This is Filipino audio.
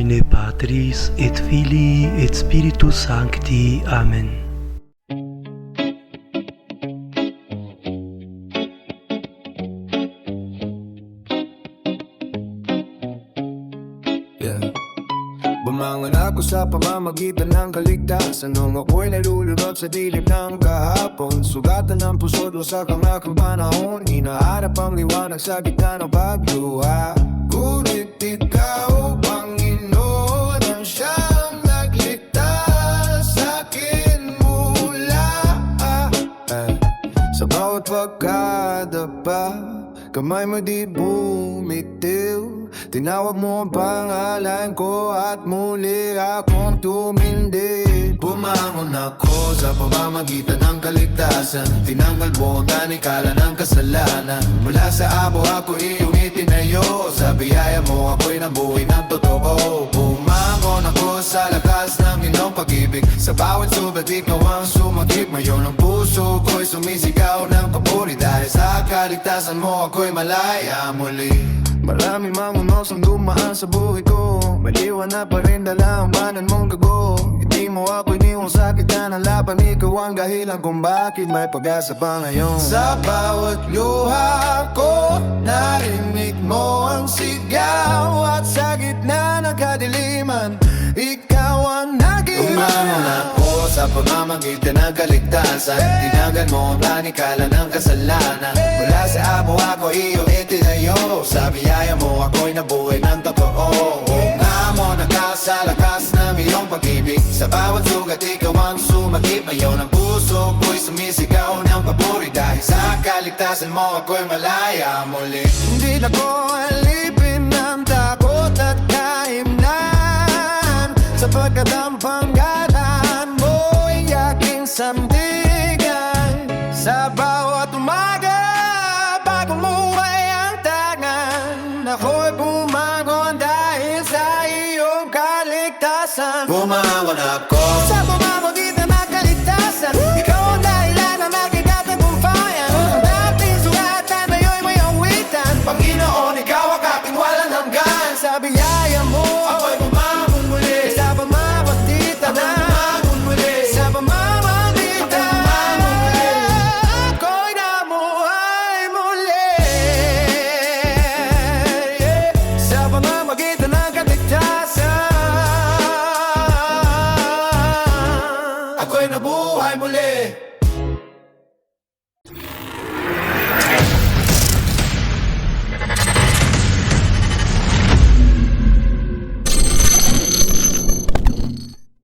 nomine Patris et Filii et Spiritus Sancti. Amen. Bumangon ako sa pamamagitan ng kaligtasan nung ako'y nalulunod sa dilim ng kahapon. Sugatan ng puso't wasak ang aking panahon. Hinaharap ang liwanag sa gitna ng pagluha. Ngunit ikaw, Panginoon, ang siyang nagligtas sa'kin mula sa bawat pagkadapa. Kamay mo di bumitiw. Tinawag mo ang pangalan ko at muli akong tumindi. Bumangon ako sa pamamagitan ng kaligtasan. Tinanggal mo ang tanikala ng kasalanan. Mula sa abo ako iyong itinayo. Sa biyaya mo ako'y nabuhay ng totoo. Bumangon ako sa lakas ng iyong pag-ibig. Sa bawat sugat ikaw ang sumakip. Ngayon ang puso ko'y sumisigaw ng papuri. Dahil sa kaligtasan mo ako'y malaya muli. Marami mang unos ang dumaan sa buhay ko. Maliwan na pa rin dala ang banan mong gago. Hindi mo ako iniwang sakit na ng laban. Ikaw ang dahilan kung bakit may pag-asa pa ngayon. Sa bawat luha ko, narinig mo ang sigaw. At sa gitna ng kadiliman, ikaw ang naging umangon ako sa pamamagitan ng kaligtasan. Tinanggal mo ang tanikala ng kasalanan. Mula sa abo ako iyong itinayo. Sa biyaya mo ako'y nabuhay ng totoo. Umamon ka sa lakas ng iyong pag-ibig. Sa bawat sugat ikaw ang sumakip. Ngayon ang puso ko'y sumisigaw ng papuri. Dahil sa kaligtasan mo ako'y malaya muli. Hindi na ko alipin ng takot at kahimlan, sapagkat ang panggalan mo'y aking sandigan. Sa bawat umaga bago muhay ang tangan, ako'y bumangon dahil sa iyong kaligtasan. Bumangon ako sa pamamagitan ng kaligtasan. Ikaw ang dahilan na makikat ang kumpayan. Ang dating sugatan ngayon may awitan. Panginoon, ikaw ang aking walang hanggan. Sa biyaya mo ako'y bumangon muli. Sa pamamagitan bumangon muli. Sa pamamagitan ako'y namuhay muli. Sa pamamagitan ng kaligtasan, ako'y nabuhay muli.